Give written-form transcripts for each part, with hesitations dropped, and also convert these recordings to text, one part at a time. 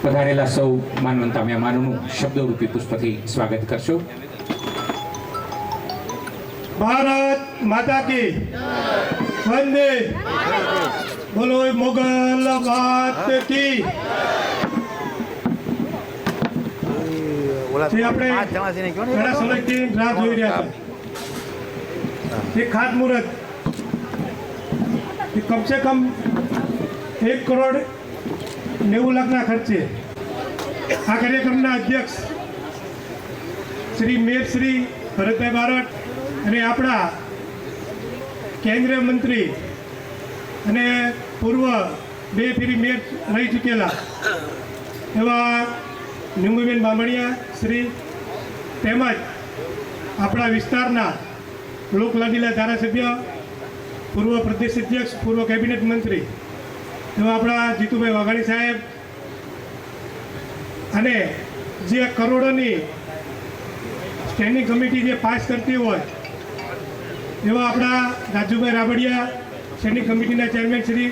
પધારેલા સૌ માનવંતા મહેમાનોનું શબ્દરૂપી પુષ્પથી સ્વાગત કરશો. ભારત માતા કી વંદે. બોલો મોગલ બાત કી. આપણે ઘણા સમયથી રાહ જોઈ રહ્યા હતા. ખાતમુહૂર્ત કમસે કમ 1 કરોડ 90 લાખના ખર્ચે આ કાર્યક્રમના અધ્યક્ષ શ્રી મેયર શ્રી ભરતભાઈ બારડ અને આપણા કેન્દ્રીય મંત્રી અને પૂર્વ 2 ફેરી મેયર રહી ચૂકેલા એવા નિમુબેન બામણિયા શ્રી તેમજ આપણા વિસ્તારના લોકલાડીલા ધારાસભ્ય, પૂર્વ પ્રદેશ અધ્યક્ષ, પૂર્વ કેબિનેટ મંત્રી એવા આપણા જીતુભાઈ વાઘાણી સાહેબ અને જે કરોડોની સ્ટેન્ડિંગ કમિટી જે પાસ કરતી હોય એવા આપણા રાજુભાઈ રાબડિયા, સ્ટેન્ડિંગ કમિટીના chairman Shri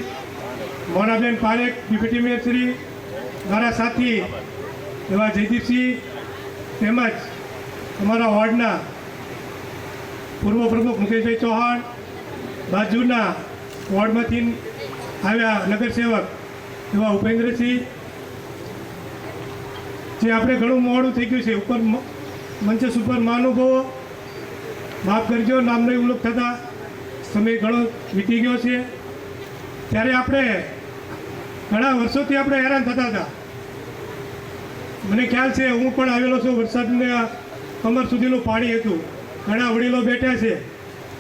Monaben Parekh, deputy mayor Shri, મારા સાથી એવા જયદીપસિંહ, તેમજ અમારા વોર્ડના પૂર્વ પ્રમુખ મુકેશભાઈ ચૌહાણ, બાજુના વોર્ડમાંથી આવ્યા નગરસેવક એવા ઉપેન્દ્રસિંહ, જે આપણે ઘણું મોડું થઈ ગયું છે. ઉપર મંચસ ઉપર મહાનુભાવો માફ કરજો, નામનો ઉલ્લેખ થતા સમય ઘણો વીતી ગયો છે. ત્યારે આપણે ઘણા વર્ષોથી આપણે હેરાન થતા હતા. મને ખ્યાલ છે, હું પણ આવેલો છું. વરસાદને કમર સુધીનું પાણી હતું. ઘણા વડીલો બેઠા છે,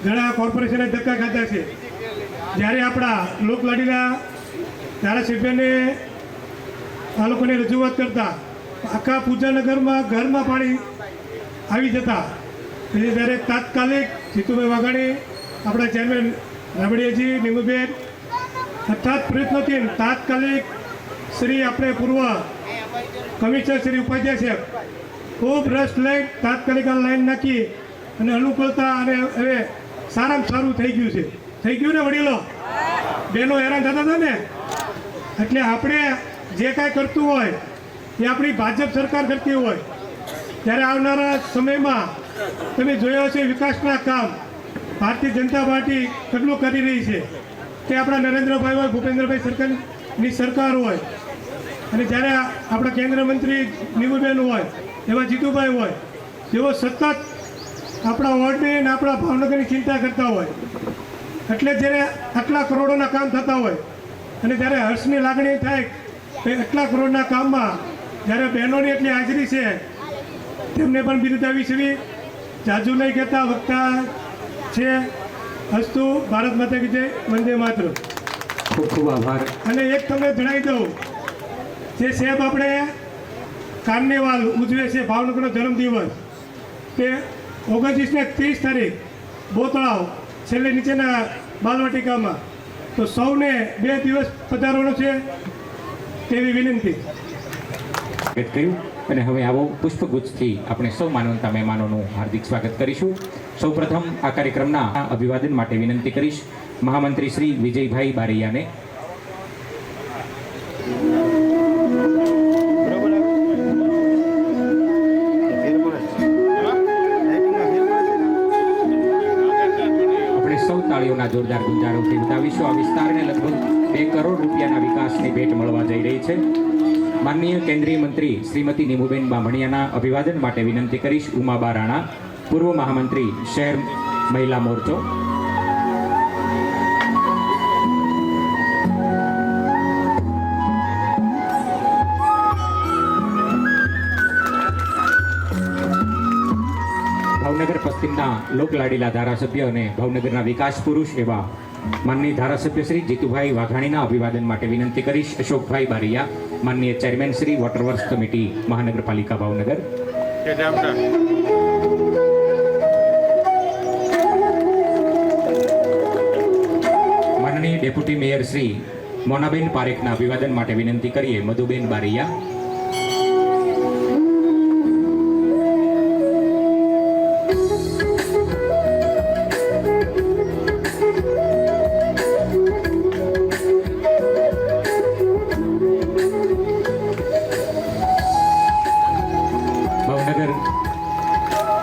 ઘણા કોર્પોરેશને ધક્કા ખાધા છે. જ્યારે આપણા લોકલાડીના ધારાસભ્યને આ લોકોને રજૂઆત કરતા આખા પૂજાનગરમાં ઘરમાં પાણી આવી જતા, એટલે ત્યારે તાત્કાલિક જીતુભાઈ વાઘાણી, આપણા ચેરમેન રાબડિયાજી, નિમુબેન અર્થાત પ્રયત્નોથી તાત્કાલિક શ્રી આપણે પૂર્વ કમિશનર શ્રી ઉપાધ્યાય સાહેબ ખૂબ રસ લઈ તાત્કાલિક આ લાઈન નાખી અને અનુકૂળતા અને હવે સારામાં સારું થઈ ગયું છે. થઈ ગયું ને વડીલો? બહેનો હેરાન થતા હતા ને. એટલે આપણે જે કાંઈ કરતું હોય એ આપણી ભાજપ સરકાર કરતી હોય ત્યારે આવનારા સમયમાં તમે જોયો છે વિકાસના કામ ભારતીય જનતા પાર્ટી કેટલું કરી રહી છે કે આપણા નરેન્દ્રભાઈ હોય, ભૂપેન્દ્રભાઈ સરકારની સરકાર હોય, અને જ્યારે આપણા કેન્દ્રીય મંત્રી નીમુબેન હોય, એવા જીતુભાઈ હોય, જેઓ સતત આપણા વોર્ડની અને આપણા ભાવનગરની ચિંતા કરતા હોય, એટલે જ્યારે આટલા કરોડોના કામ થતા હોય અને જ્યારે હર્ષની લાગણી થાય કે આટલા કરોડના કામમાં જ્યારે બહેનોની એટલી હાજરી છે, તેમને પણ બિરદાવી છે. જાજુ નહીં કહેતા વક્તા છે. અસ્તુ ભારત માતા કી જય, વંદે માતરમ. ખૂબ ખૂબ આભાર. અને એક તમને જણાવી દઉં, જે સાહેબ આપણે કાર્નિવાલ ઉજવે છે, ભાવનગરનો જન્મદિવસ, તે 29 ને 30 તારીખ બોતળાવ છેલ્લે નીચેના બાલવાટિકામાં, તો સૌને 2 દિવસ પધારવાનો છે તેવી વિનંતી. કર્યું અને હવે આવો પુષ્પગુચ્છથી આપણે સૌ માનવંતા મહેમાનોનું હાર્દિક સ્વાગત કરીશું. સૌપ્રથમ આ કાર્યક્રમના અભિવાદન માટે વિનંતી કરીશ મહામંત્રી શ્રી વિજયભાઈ બારૈયાને. આપણે સૌ તાળીઓના જોરદાર ગુંજારોથી વધાવીશું. આ વિસ્તારને લગભગ 2 કરોડ રૂપિયાના વિકાસની ભેટ મળવા જઈ રહી છે. માનનીય કેન્દ્રીય મંત્રી શ્રીમતી નીમુબેન બામણિયાના અભિવાદન માટે વિનંતી કરીશ ઉમાબા રાણા, પૂર્વ મહામંત્રી શહેર મહિલા મોરચો. ભાવનગર પશ્ચિમના લોકલાડીલા ધારાસભ્ય અને ભાવનગરના વિકાસ પુરુષ એવા માનનીય ધારાસભ્ય શ્રી જીતુભાઈ વાઘાણીના અભિવાદન માટે વિનંતી કરીશ અશોકભાઈ બારૈયા, માનનીય ચેરમેન શ્રી વોટરવર્ક્સ કમિટી મહાનગરપાલિકા ભાવનગર. માનનીય ડેપ્યુટી મેયર શ્રી મોનાબેન પારેખના અભિવાદન માટે વિનંતી કરીએ મધુબેન બારૈયા.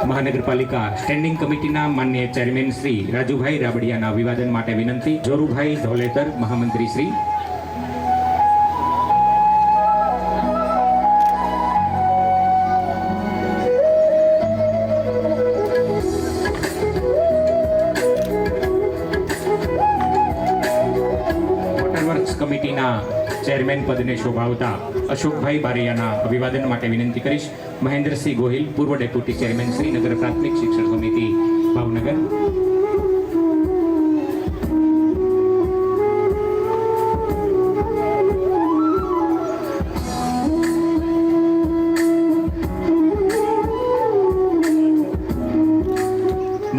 મહાનગરપાલિકા સ્ટેન્ડિંગ કમિટીના માનનીય ચેરમેન શ્રી રાજુભાઈ રાબડિયાના અભિવાદન માટે વિનંતી જોરુભાઈ ધોલેતર, મહામંત્રી શ્રી. વોટરવર્ક્સ કમિટીના ચેરમેન પદને શોભાવતા અશોકભાઈ બારૈયાના અભિવાદન માટે વિનંતી કરીશ મહેન્દ્રસિંહ ગોહિલ, પૂર્વ ડેપ્યુટી ચેરમેન શ્રી નગર પ્રાથમિક શિક્ષણ સમિતિ ભાવનગર.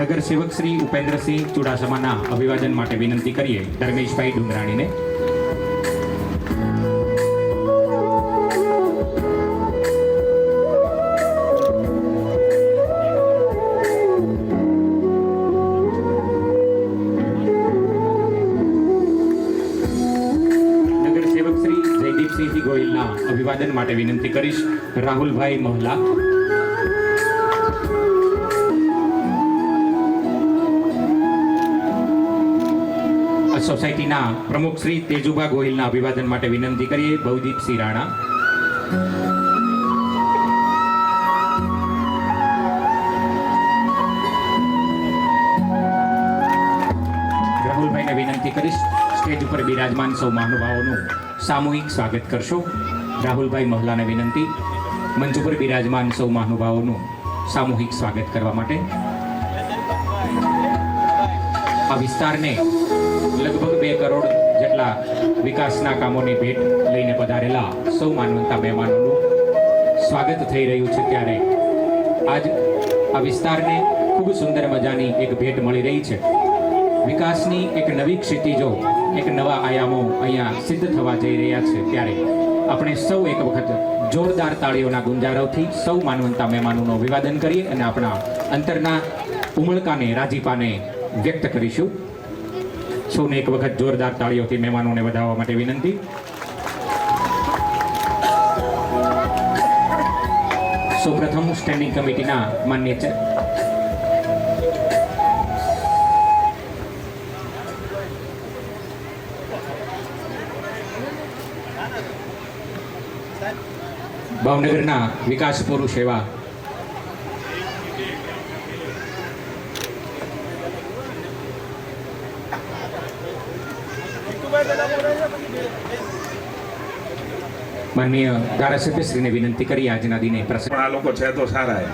નગર સેવક શ્રી ઉપેન્દ્રસિંહ ચુડાસમાના અભિવાદન માટે વિનંતી કરીએ ધર્મેશભાઈ ડુંગરાણીને. ગોહિલના અભિવાદન માટે વિનંતી કરીશ રાહુલભાઈ મહલા. સોસાયટીના પ્રમુખ શ્રી તેજુભા ગોહિલના અભિવાદન માટે વિનંતી કરીએ ભવદીપસિંહ રાણા. રાહુલભાઈને વિનંતી કરીશ સ્ટેજ ઉપર બિરાજમાન સૌ મહાનુભાવોનું સામૂહિક સ્વાગત કરશો. રાહુલભાઈ મહલાને વિનંતી મંચ ઉપર બિરાજમાન સૌ મહાનુભાવોનું સામૂહિક સ્વાગત કરવા માટે. આ વિસ્તારને લગભગ 2 કરોડ જેટલા વિકાસના કામોની ભેટ લઈને પધારેલા સૌ માનવંતા મહેમાનોનું સ્વાગત થઈ રહ્યું છે, ત્યારે આજ આ વિસ્તારને ખૂબ સુંદર મજાની એક ભેટ મળી રહી છે. વિકાસની એક નવી ક્ષિતિજો, એક નવા આયામો અહીંયા સિદ્ધ થવા જઈ રહ્યા છે, ત્યારે આપણે સૌ એક વખત જોરદાર તાળીઓના ગુંજારવથી સૌ માનવંતા મહેમાનોનું અભિવાદન કરીએ અને આપણા અંતરના ઉમળકાને, રાજીપાને વ્યક્ત કરીશું. સૌને એક વખત જોરદાર તાળીઓથી મહેમાનોને વધાવવા માટે વિનંતી. સૌપ્રથમ સ્ટેન્ડિંગ કમિટીના માન્ય ભાવનગરના વિકાસ પુરુષ એવા માનનીય ધારાસભ્યશ્રીને વિનંતી કરી આજના દિને પ્રસંગ પણ આ લોકો છે તો સારા એમ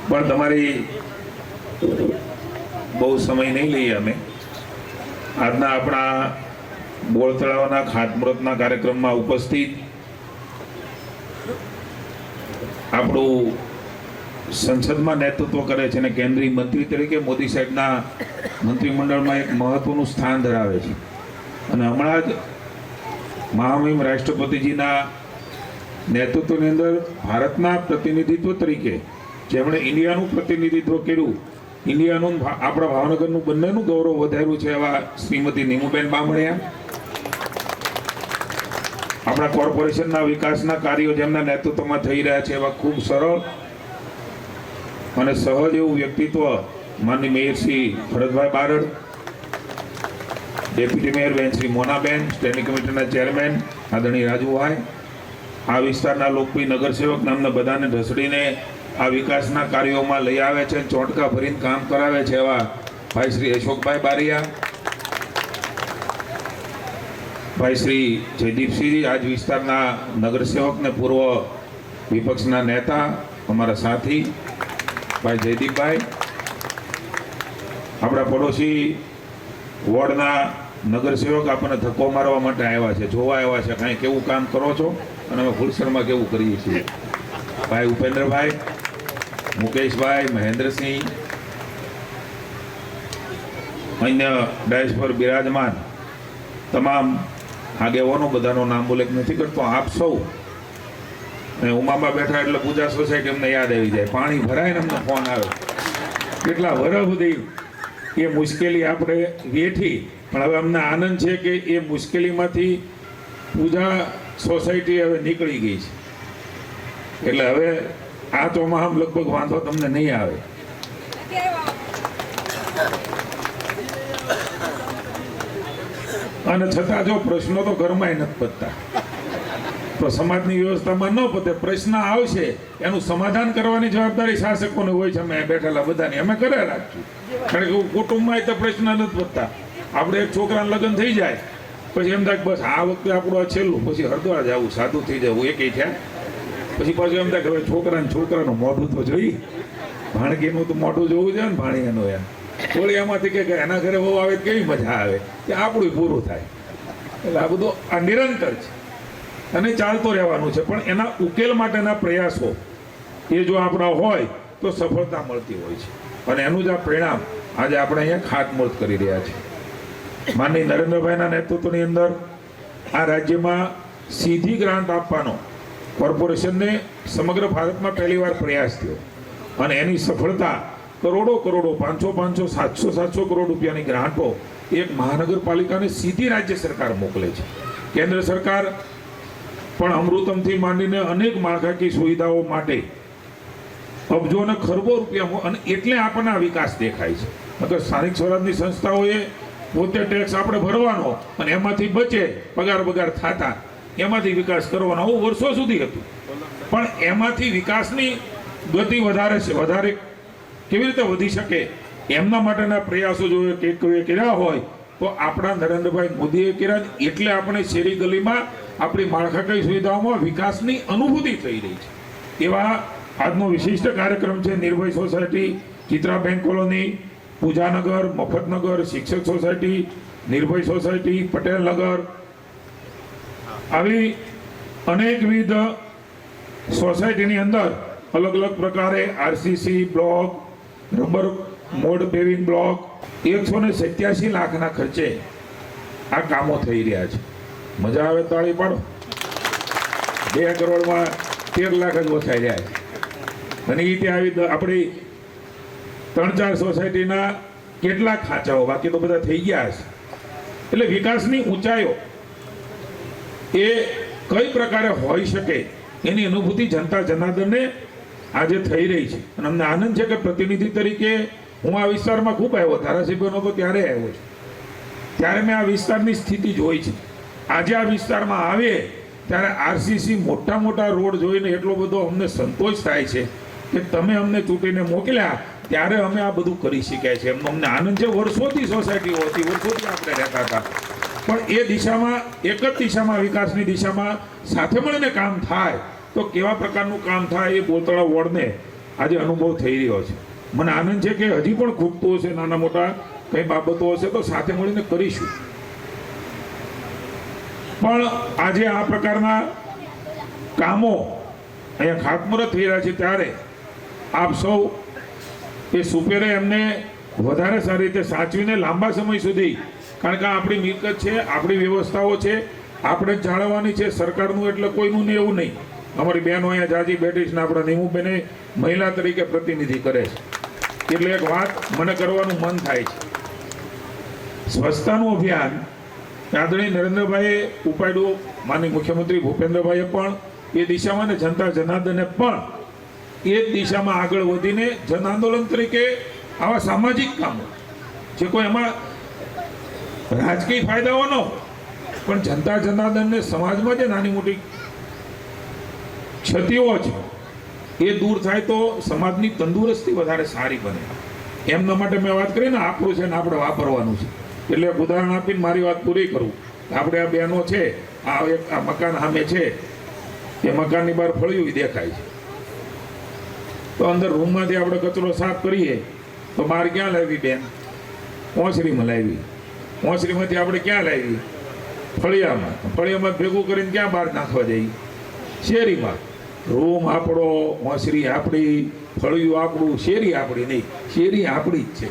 પણ તમારી બહુ સમય નહીં લઈએ અમે આજના આપણા બોળ તળાવના ખાતમુહૂર્તના કાર્યક્રમમાં ઉપસ્થિત આપણું સંસદમાં નેતૃત્વ કરે છે અને કેન્દ્રીય મંત્રી તરીકે મોદી સાહેબના મંત્રીમંડળમાં એક મહત્વનું સ્થાન ધરાવે છે અને હમણાં જ મહામહિમ રાષ્ટ્રપતિજીના નેતૃત્વની અંદર ભારતના પ્રતિનિધિત્વ તરીકે જેમણે ઇન્ડિયાનું પ્રતિનિધિત્વ કર્યું, ઇન્ડિયાનું આપણા ભાવનગરનું બંનેનું ગૌરવ વધાર્યું છે એવા શ્રીમતી નીમુબેન બામણિયા, આપણા કોર્પોરેશનના વિકાસના કાર્યો જેમના નેતૃત્વમાં થઈ રહ્યા છે એવા ખૂબ સરળ અને સહજ એવું વ્યક્તિત્વ માનની mayor Shri Bharatbhai Barad, deputy mayor બેન શ્રી મોનાબેન, સ્ટેન્ડિંગ કમિટીના ચેરમેન આદરણીય રાજુભાઈ, આ વિસ્તારના લોકપ્રિય નગરસેવક નામના બધાને ઢસડીને આ વિકાસના કાર્યોમાં લઈ આવે છે, ચોટકા ભરીને કામ કરાવે છે એવા ભાઈ શ્રી અશોકભાઈ બારિયા, ભાઈ શ્રી જયદીપસિંહ, આજ વિસ્તારના નગરસેવક ને પૂર્વ વિપક્ષના નેતા અમારા સાથી ભાઈ જયદીપભાઈ, આપણા પડોશી વોર્ડના નગરસેવક આપણને ધક્કો મારવા માટે આવ્યા છે, જોવા આવ્યા છે કાંઈ કેવું કામ કરો છો અને અમે ફુલસરમાં કેવું કરીએ છીએ, ભાઈ ઉપેન્દ્રભાઈ, મુકેશભાઈ, મહેન્દ્રસિંહ, અન્ય ડાયસ પર બિરાજમાન તમામ આગેવાનો, બધાનું નામ ઉલ્લેખ નથી કરતો. આપ સૌ અને ઉમાબા બેઠા એટલે પૂજા સોસાયટી અમને યાદ આવી જાય, પાણી ભરાય ને અમને ફોન આવે, કેટલા વર્ષ સુધી એ મુશ્કેલી આપણે વેઠી, પણ હવે અમને આનંદ છે કે એ મુશ્કેલીમાંથી પૂજા સોસાયટી હવે નીકળી ગઈ છે, એટલે હવે આ ચોમાહામાં લગભગ વાંધો તમને નહીં આવે. અને છતાં જો પ્રશ્નો તો ઘરમાં નથી પતતા, તો સમાજની વ્યવસ્થામાં ન પતે, પ્રશ્ન આવશે એનું સમાધાન કરવાની જવાબદારી શાસકોને હોય છે, અમે બેઠેલા બધાની અમે કરે રાખશું. કારણ કે કુટુંબમાં તો પ્રશ્ન નથી પતતા. આપણે એક છોકરાને લગ્ન થઈ જાય પછી એમ થાય બસ આ વખતે આપણું આ છેલ્લું, પછી હરદ્વાર જવું, સાદું થઈ જવું, એ કંઈ થયા પછી પાછું એમ થાય કે હવે છોકરાનું મોઢું તો જોઈ, ભાણકીનું તો મોઢું જોવું છે ને ભાણિયાનું એમ થોડી એમાંથી કે એના ઘરે બહુ આવે કેવી મજા આવે, કે આપણું પૂરું થાય. એટલે આ બધું આ નિરંતર છે અને ચાલતો રહેવાનું છે, પણ એના ઉકેલ માટેના પ્રયાસો એ જો આપણા હોય તો સફળતા મળતી હોય છે, અને એનું જ આ પરિણામ આજે આપણે અહીંયા ખાતમુહૂર્ત કરી રહ્યા છીએ. માનનીય નરેન્દ્રભાઈના નેતૃત્વની અંદર આ રાજ્યમાં સીધી ગ્રાન્ટ આપવાનો કોર્પોરેશનને સમગ્ર ભારતમાં પહેલીવાર પ્રયાસ થયો, અને એની સફળતા કરોડો 500 700 કરોડ રૂપિયાની ગ્રાન્ટો એક મહાનગરપાલિકાને સીધી રાજ્ય સરકાર મોકલે છે. કેન્દ્ર સરકાર પણ અમૃતમથી માંડીને અનેક માળખાકીય સુવિધાઓ માટે અબજો અને ખરબો રૂપિયા, અને એટલે આપણને આ વિકાસ દેખાય છે. નકર સ્થાનિક સ્વરાજની સંસ્થાઓએ પોતે ટેક્સ આપણે ભરવાનો અને એમાંથી બચે પગાર થતા એમાંથી વિકાસ કરવાનો, આવું વર્ષો સુધી હતું. પણ એમાંથી વિકાસની ગતિ વધારે કેવી રીતે વધી શકે એમના માટેના પ્રયાસો જો કોઈએ કર્યા હોય તો આપણા નરેન્દ્રભાઈ મોદીએ કર્યા, એટલે આપણે શેરી ગલીમાં આપણી માળખાકીય સુવિધાઓમાં વિકાસની અનુભૂતિ થઈ રહી છે. એવા આજનો વિશિષ્ટ કાર્યક્રમ છે Nirbhay society, Chitra bank colony, Pujanagar, Maftnagar, Shikshak society, નિર્ભય સોસાયટી, પટેલનગર, આવી અનેકવિધ સોસાયટીની અંદર અલગ અલગ પ્રકારે RCC block, rubber mode paving block, 187 લાખના ખર્ચે આ કામો થઈ રહ્યા છે. મજા આવે તાળી પાડો. 2 કરોડમાં 13 લાખ જ વસાઈ રહ્યા છે, અને એ ત્યાં આવી આપણી 3-4 સોસાયટીના કેટલા ખાંચાઓ બાકી તો બધા થઈ ગયા છે. એટલે વિકાસની ઊંચાઈઓ એ કઈ પ્રકારે હોઈ શકે એની અનુભૂતિ જનતા જનાર્દનને આજે થઈ રહી છે, અને અમને આનંદ છે કે પ્રતિનિધિ તરીકે હું આ વિસ્તારમાં ખૂબ આવ્યો, ધારાસભ્યનો તો ત્યારે આવ્યો છું, ત્યારે મેં આ વિસ્તારની સ્થિતિ જોઈ છે. આજે આ વિસ્તારમાં આવે ત્યારે આરસીસી મોટા મોટા રોડ જોઈને એટલો બધો અમને સંતોષ થાય છે કે તમે અમને ચૂંટીને મોકલ્યા ત્યારે અમે આ બધું કરી શક્યા છે. એમનો અમને આનંદ છે. વર્ષોથી સોસાયટીઓ હતી, વર્ષોથી આપણે રહેતા હતા, પણ એ દિશામાં, એક જ દિશામાં, વિકાસની દિશામાં સાથે મળીને કામ થાય તો કેવા પ્રકારનું કામ થાય એ બોલતળા વોર્ડને આજે અનુભવ થઈ રહ્યો છે. મને આનંદ છે કે હજી પણ ખૂટતું હશે, નાના મોટા કંઈ બાબતો હશે તો સાથે મળીને કરીશું. પણ આજે આ પ્રકારના કામો અહીંયા ખાતમુહૂર્ત થઈ રહ્યા છે ત્યારે આપ સૌ એ સુપેરે એમને વધારે સારી રીતે સાચવીને લાંબા સમય સુધી, કારણ કે આ આપણી મિલકત છે, આપણી વ્યવસ્થાઓ છે, આપણે જ જાળવવાની છે. સરકારનું એટલે કોઈનું નહીં એવું નહીં. અમારી બહેનો અહીંયા જાજી બેઠી છે ને આપણા નિમુબેને મહિલા તરીકે પ્રતિનિધિ કરે છે. એટલે એક વાત મને કરવાનું મન થાય છે. સ્વચ્છતાનું અભિયાન આદરણીય નરેન્દ્રભાઈએ ઉપાડ્યું, માનનીય મુખ્યમંત્રી ભૂપેન્દ્રભાઈએ પણ એ દિશામાં ને જનતા જનાર્દને પણ એ જ દિશામાં આગળ વધીને જન આંદોલન તરીકે આવા સામાજિક કામો જે કોઈ એમાં રાજકીય ફાયદાઓ ન હોય, પણ જનતા જનાર્દનને સમાજમાં જે નાની મોટી ક્ષતિઓ છે એ દૂર થાય તો સમાજની તંદુરસ્તી વધારે સારી બને. એમના માટે મેં વાત કરી ને, આપણું છે ને આપણે વાપરવાનું છે. એટલે ઉદાહરણ આપીને મારી વાત પૂરી કરું. આપણે આ બહેનો છે, આ મકાન સામે છે, એ મકાનની બહાર ફળિયું દેખાય છે, તો અંદર રૂમમાંથી આપણે કચરો સાફ કરીએ તો બહાર ક્યાં લાવી બેન? ઓસરીમાં લાવી. ઓસરીમાંથી આપણે ક્યાં લાવી? ફળિયામાં. ફળિયામાં ભેગું કરીને ક્યાં બહાર નાખવા જઈએ? શેરીમાં. રૂમ આપણો, ઓસરી આપણી, ફળિયું આપણું, શેરી આપણી નહીં. શેરી આપણી જ છે,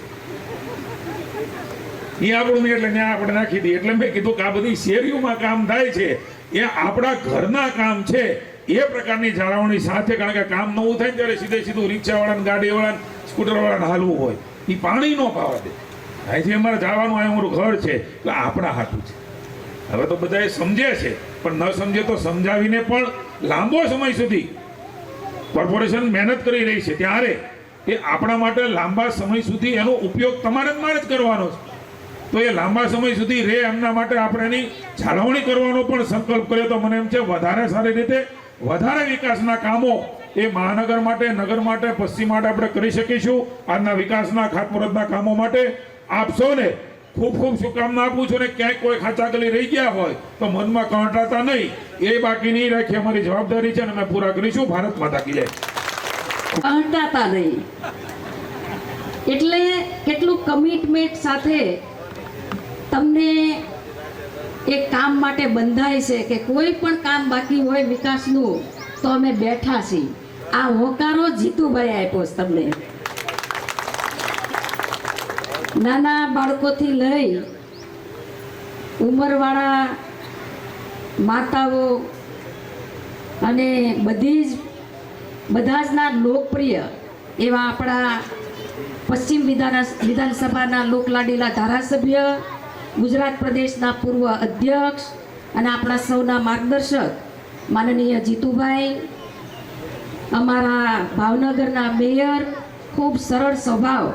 એ આપણું નહીં, એટલે ત્યાં આપણે નાખી દઈએ. એટલે મેં કીધું કે આ બધી શેરીઓમાં કામ થાય છે એ આપણા ઘરના કામ છે. એ પ્રકારની જાળવણી સાથે, કારણ કે કામ નવું થાય ને ત્યારે સીધે સીધું રિક્ષાવાળાને, ગાડીવાળાને, સ્કૂટરવાળાને હાલવું હોય, એ પાણી ન પાવા દે. અહીંથી અમારે જવાનું, અહીં અમારું ઘર છે, એટલે આપણા હાથું છે. હવે તો બધા સમજે છે, પણ ન સમજે તો સમજાવીને પણ લાંબો સમય સુધી કોર્પોરેશન મહેનત કરી રહી છે ત્યારે એ આપણા માટે લાંબા સમય સુધી એનો ઉપયોગ તમારે જ મારે જ કરવાનો છે. તો એ લાંબા સમય સુધી રહે એમના માટે આપણે એની જાળવણી કરવાનો પણ સંકલ્પ કર્યો તો મને એમ છે વધારે સારી રીતે વધારે વિકાસના કામો એ મહાનગર માટે, નગર માટે, પશ્ચિમ માટે આપણે કરી શકીશું. આજના વિકાસના ખાતમુહૂર્તના કામો માટે આપ સૌને ખૂબ ખૂબ શુભકામના આપું છું. ને ક્યાંય કોઈ ખાચાગલી રહી ગયા હોય તો મનમાં કંટાતા નહીં, એ બાકી નહીં રાખી અમારી જવાબદારી છે અને અમે પૂરા કરીશું. ભારત માતા કી જય. કંટાતા નહીં એટલે કેટલું કમિટમેન્ટ સાથે તમને એક કામ માટે બંધાય છે કે કોઈ પણ કામ બાકી હોય વિકાસનું તો અમે બેઠા છીએ. આ હોકારો જીતુભાઈ આપ્યો છે તમને. નાના બાળકોથી લઈ ઉંમરવાળા માતાઓ અને બધા જ ના લોકપ્રિય એવા આપણા પશ્ચિમ વિધાનસભાના લોકલાડીલા ધારાસભ્ય, ગુજરાત પ્રદેશના પૂર્વ અધ્યક્ષ અને આપણા સૌના માર્ગદર્શક માનનીય જીતુભાઈ, અમારા ભાવનગરના મેયર, ખૂબ સરળ સ્વભાવ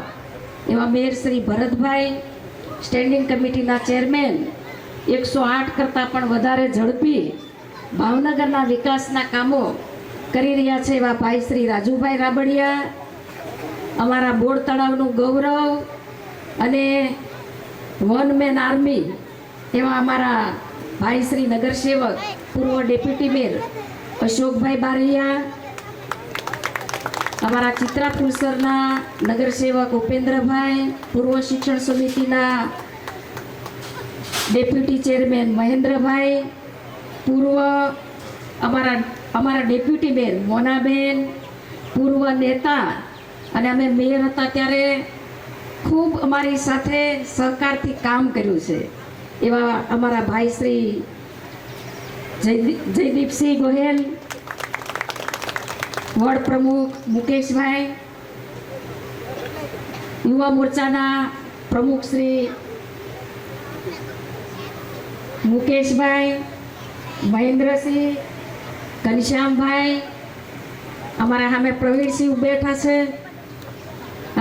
એવા મેયર શ્રી ભરતભાઈ, સ્ટેન્ડિંગ કમિટીના ચેરમેન, 108 કરતાં પણ વધારે ઝડપી ભાવનગરના વિકાસના કામો કરી રહ્યા છે એવા ભાઈ શ્રી રાજુભાઈ રાબડિયા, અમારા બોડ તળાવનું ગૌરવ અને વન મેન આર્મી એવા અમારા ભાઈ શ્રી નગરસેવક, પૂર્વ ડેપ્યુટી મેયર અશોકભાઈ બારૈયા, અમારા ચિત્રા પુલસરના નગરસેવક ઉપેન્દ્રભાઈ, પૂર્વ શિક્ષણ સમિતિના ડેપ્યુટી ચેરમેન મહેન્દ્રભાઈ, પૂર્વ અમારા ડેપ્યુટી મેયર મોનાબેન, પૂર્વ નેતા અને અમે મેયર હતા ત્યારે ખૂબ અમારી સાથે સહકારથી કામ કર્યું છે એવા અમારા ભાઈ શ્રી જયદીપસિંહ ગોહેલ, વોર્ડ પ્રમુખ મુકેશભાઈ, યુવા મોરચાના પ્રમુખ શ્રી મુકેશભાઈ, મહેન્દ્રસિંહ, ઘનશ્યામભાઈ, અમારા સામે પ્રવીણસિંહ બેઠા છે,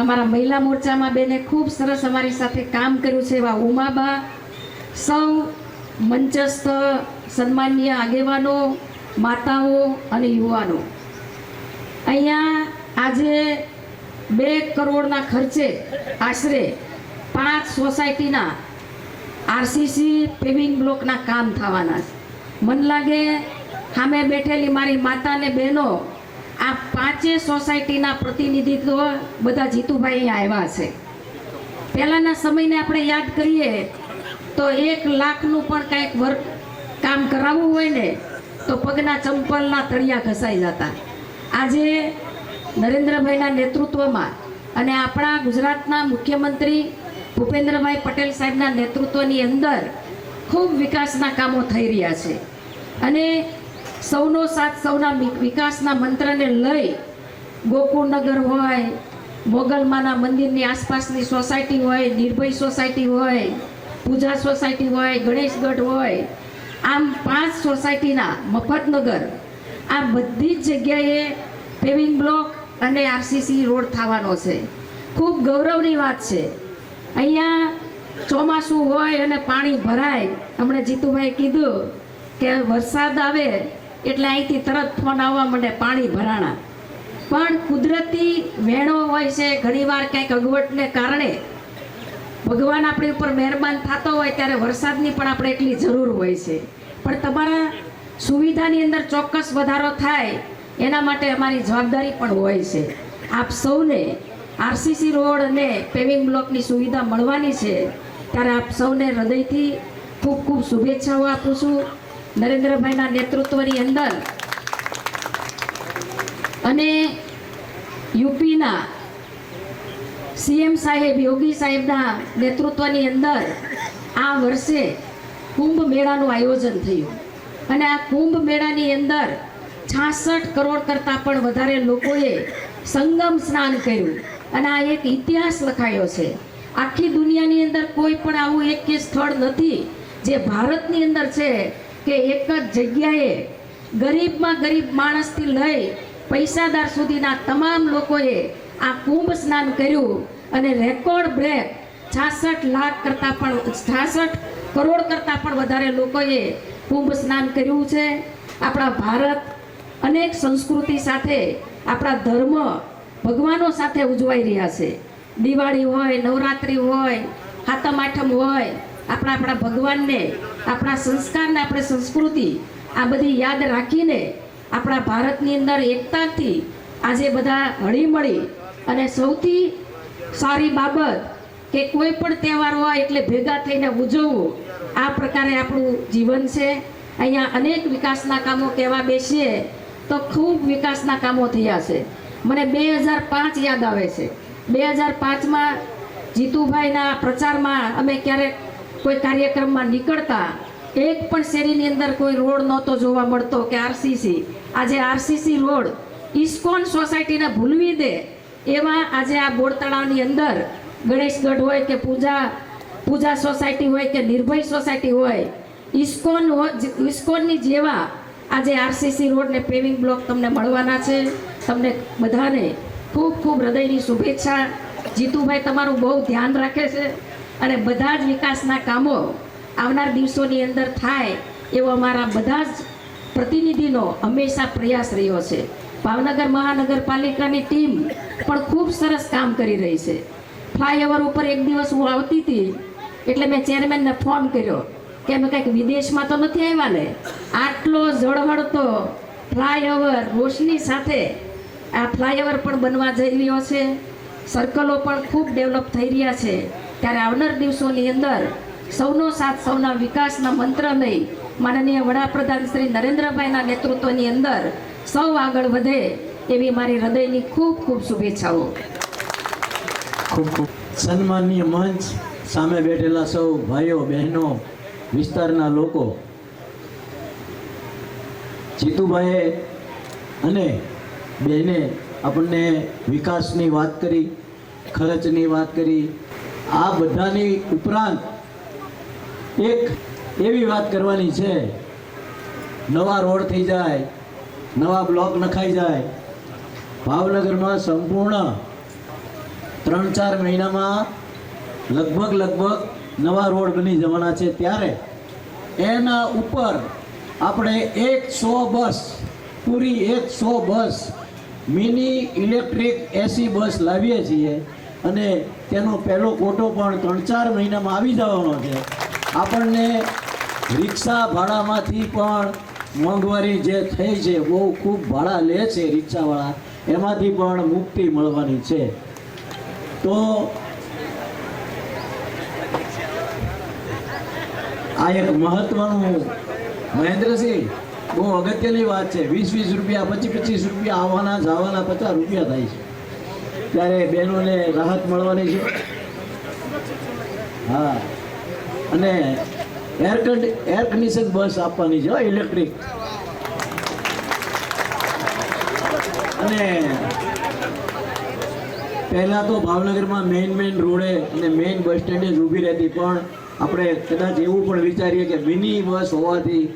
અમારા મહિલા મોરચામાં બેને ખૂબ સરસ અમારી સાથે કામ કર્યું છે એવા ઉમાબા, સૌ મંચસ્થ સન્માનીય આગેવાનો, માતાઓ અને યુવાનો, અહીંયા આજે 2 કરોડના ખર્ચે આશરે 5 સોસાયટીના આરસીસી પેવિંગ બ્લોકના કામ થવાના છે. મન લાગે સામે બેઠેલી મારી માતા અને બહેનો આ 5 સોસાયટીના પ્રતિનિધિત્વ બધા જીતુભાઈ અહીંયા આવ્યા છે. પહેલાંના સમયને આપણે યાદ કરીએ તો 1 લાખનું પણ કંઈક વર્ક કામ કરાવવું હોય ને તો પગના ચંપલના તળિયા ઘસાઈ જતા. આજે નરેન્દ્રભાઈના નેતૃત્વમાં અને આપણા ગુજરાતના મુખ્યમંત્રી ભૂપેન્દ્રભાઈ પટેલ સાહેબના નેતૃત્વની અંદર ખૂબ વિકાસના કામો થઈ રહ્યા છે અને સૌનો સાથ સૌના વિકાસના મંત્રને લઈ ગોકુળનગર હોય, મોગલમાના મંદિરની આસપાસની સોસાયટી હોય, નિર્ભય સોસાયટી હોય, પૂજા સોસાયટી હોય, ગણેશગઢ હોય, આમ 5 સોસાયટીના મફતનગર, આ બધી જ જગ્યાએ પેવિંગ બ્લોક અને આરસીસી રોડ થવાનો છે. ખૂબ ગૌરવની વાત છે. અહીંયા ચોમાસું હોય અને પાણી ભરાય, હમણાં જીતુભાઈ કીધું કે વરસાદ આવે એટલે અહીંથી તરત ફોન આવવા માંડે પાણી ભરાણા. પણ કુદરતી વહેણો હોય છે, ઘણીવાર કંઈક અગવડને કારણે ભગવાન આપણી ઉપર મહેરબાન થતો હોય ત્યારે વરસાદની પણ આપણે એટલી જરૂર હોય છે. પણ તમારા સુવિધાની અંદર ચોક્કસ વધારો થાય એના માટે અમારી જવાબદારી પણ હોય છે. આપ સૌને આરસીસી રોડ અને પેવિંગ બ્લોકની સુવિધા મળવાની છે ત્યારે આપ સૌને હૃદયથી ખૂબ ખૂબ શુભેચ્છાઓ આપું છું. નરેન્દ્રભાઈના નેતૃત્વની અંદર અને યુપીના સીએમ સાહેબ યોગી સાહેબના નેતૃત્વની અંદર આ વર્ષે કુંભ મેળાનું આયોજન થયું અને આ કુંભ મેળાની અંદર 66 કરોડ કરતાં પણ વધારે લોકોએ સંગમ સ્નાન કર્યું અને આ એક ઇતિહાસ લખાયો છે. આખી દુનિયાની અંદર કોઈ પણ આવું એક સ્થળ નથી જે ભારતની અંદર છે કે એક જ જગ્યાએ ગરીબમાં ગરીબ માણસથી લઈ પૈસાદાર સુધીના તમામ લોકોએ આ કુંભ સ્નાન કર્યું અને રેકોર્ડ બ્રેક 66 લાખ કરતાં પણ 66 કરોડ કરતાં પણ વધારે લોકોએ કુંભ સ્નાન કર્યું છે. આપણા ભારત અનેક સંસ્કૃતિ સાથે, આપણા ધર્મ ભગવાનો સાથે ઉજવાઈ રહ્યા છે. દિવાળી હોય, નવરાત્રિ હોય, સાતમ આઠમ હોય, આપણા ભગવાનને, આપણા સંસ્કારને, આપણી સંસ્કૃતિ આ બધી યાદ રાખીને આપણા ભારતની અંદર એકતાથી આજે બધા હળીમળી અને સૌથી સારી બાબત કે કોઈ પણ તહેવાર હોય એટલે ભેગા થઈને ઉજવવું, આ પ્રકારે આપણું જીવન છે. અહીંયા અનેક વિકાસના કામો કહેવા બેસીએ તો ખૂબ વિકાસના કામો થયા છે. મને 2005 યાદ આવે છે. 2005માં જીતુભાઈના પ્રચારમાં અમે ક્યારેક કોઈ કાર્યક્રમમાં નીકળતા, એક પણ શેરીની અંદર કોઈ રોડ નહોતો જોવા મળતો કે આરસીસી. આજે આરસીસી રોડ ઇસ્કોન સોસાયટીને ભૂલવી દે એવા આજે આ બોર તળાવની અંદર ગણેશગઢ હોય કે પૂજા સોસાયટી હોય કે નિર્ભય સોસાયટી હોય, ઇસ્કોનની જેવા આજે આરસીસી રોડ ને પેવિંગ બ્લોક તમને મળવાના છે. તમને બધાને ખૂબ ખૂબ હૃદયની શુભેચ્છા. જીતુભાઈ તમારું બહુ ધ્યાન રાખે છે અને બધા જ વિકાસના કામો આવનાર દિવસોની અંદર થાય એવો અમારા બધા જ પ્રતિનિધિનો હંમેશા પ્રયાસ રહ્યો છે. ભાવનગર મહાનગરપાલિકાની ટીમ પણ ખૂબ સરસ કામ કરી રહી છે. ફ્લાયઓવર ઉપર એક દિવસ હું આવતી હતી એટલે મેં ચેરમેનને ફોન કર્યો કે અમે કંઈક વિદેશમાં તો નથી આવ્યા ને, આટલો ઝળહળતો ફ્લાયઓવર રોશની સાથે આ ફ્લાયઓવર પણ બનવા જઈ રહ્યો છે. સર્કલો પણ ખૂબ ડેવલપ થઈ રહ્યા છે. ત્યારે આવનાર દિવસોની અંદર સૌનો સાથ સૌના વિકાસના મંત્ર લઈ માનનીય વડાપ્રધાન શ્રી નરેન્દ્રભાઈના નેતૃત્વની અંદર સૌ આગળ વધે એવી મારી હૃદયની ખૂબ ખૂબ શુભેચ્છાઓ. ખૂબ ખૂબ સન્માનીય મંચ સામે બેઠેલા સૌ ભાઈઓ બહેનો, વિસ્તારના લોકો, જીતુભાઈએ અને બહેને આપણને વિકાસની વાત કરી, ખર્ચની વાત કરી. આ બધાની ઉપરાંત એક એવી વાત કરવાની છે, નવા રોડ થઈ જાય, નવા બ્લોક નખાઈ જાય. ભાવનગરમાં સંપૂર્ણ 3-4 મહિનામાં લગભગ નવા રોડ બની જવાના છે. ત્યારે એના ઉપર આપણે 100 બસ, પૂરી 100 બસ મિની ઇલેક્ટ્રિક એસી બસ લાવીએ છીએ અને તેનો પહેલો કોટો પણ 3-4 મહિનામાં આવી જવાનો છે. આપણને રિક્ષા ભાડામાંથી પણ મોંઘવારી જે થઈ છે, બહુ ખૂબ ભાડા લે છે રિક્ષાવાળા, એમાંથી પણ મુક્તિ મળવાની છે. તો આ એક મહત્વનું, મહેન્દ્રસિંહ, બહુ અગત્યની વાત છે. 20-20 રૂપિયા, 25-25 રૂપિયા આવવાના જવાના 50 રૂપિયા થાય છે. ત્યારે બહેનોને રાહત મળવાની છે. હા, અને એર કન્ડિશન બસ આપવાની છે ઇલેક્ટ્રિક. અને પહેલાં તો ભાવનગરમાં મેઇન રોડે અને મેઇન બસ સ્ટેન્ડે જ ઊભી રહેતી, પણ આપણે કદાચ એવું પણ વિચારીએ કે મિની બસ હોવાથી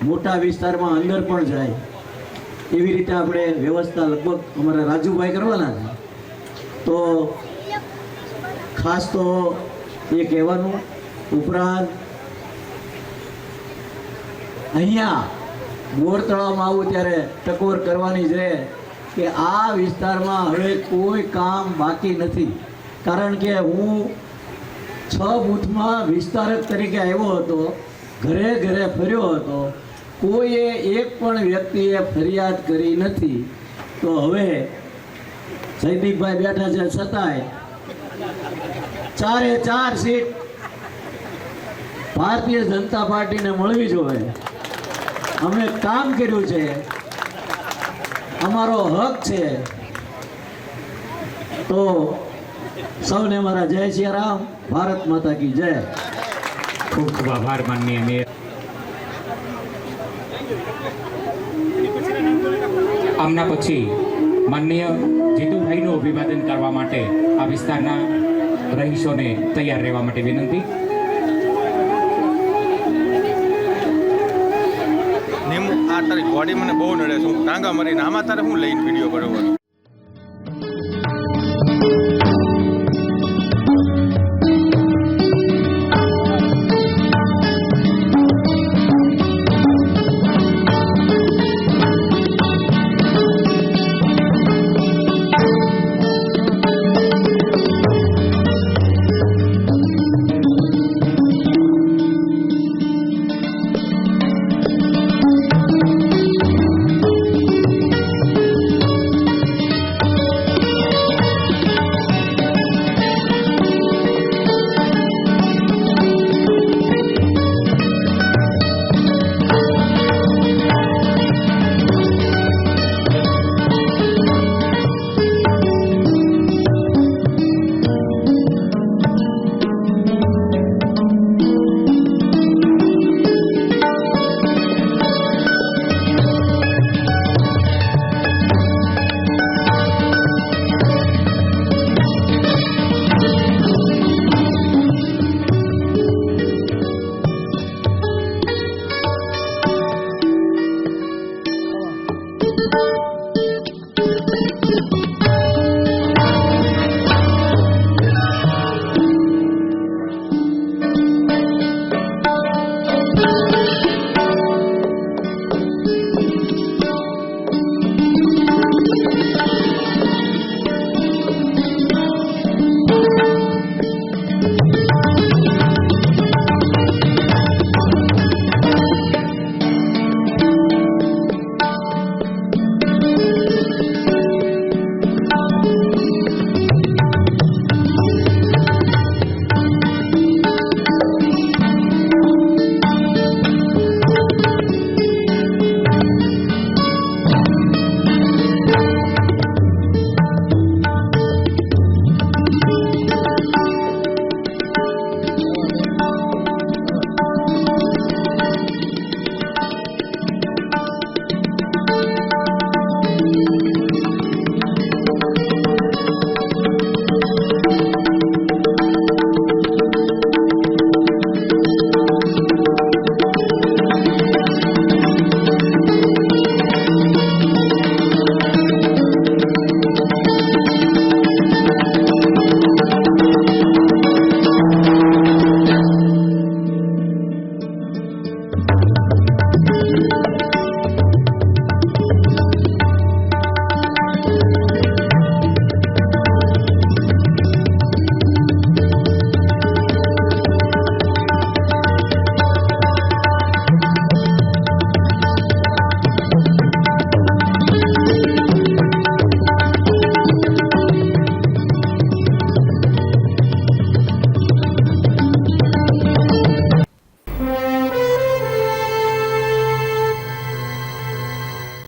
મોટા વિસ્તારમાં અંદર પણ જાય, એવી રીતે આપણે વ્યવસ્થા લગભગ અમારા રાજુભાઈ કરવાના છે. તો ખાસ તો એ કહેવાનું, ઉપરાંત અહીંયા બોર તળાવમાં આવું ત્યારે ટકોર કરવાની છે કે આ વિસ્તારમાં હવે કોઈ કામ બાકી નથી. કારણ કે હું 6 બૂથમાં વિસ્તારક તરીકે આવ્યો હતો, ઘરે ઘરે ફર્યો હતો, કોઈએ એક પણ વ્યક્તિએ ફરિયાદ કરી નથી. તો હવે જયદીપભાઈ બેઠા છે, છતાંય 4 સીટ ભારતીય જનતા પાર્ટીને મળવી જોઈએ. અમે કામ કર્યું છે, અમારો હક છે. તો સૌને મારા જય શ્રી રામ, ભારત માતા કી જય. ખૂબ ખૂબ આભાર માનનીય મેયર. આમના પછી માનનીય જીતુભાઈનું અભિવાદન કરવા માટે આ વિસ્તારના રહીશોને તૈયાર રહેવા માટે વિનંતી. આ તારી બોડી મને બહુ નડે છે. હું ટાંગા મારીને આમાં તારે હું લઈને વિડીયો બનાવવાનો.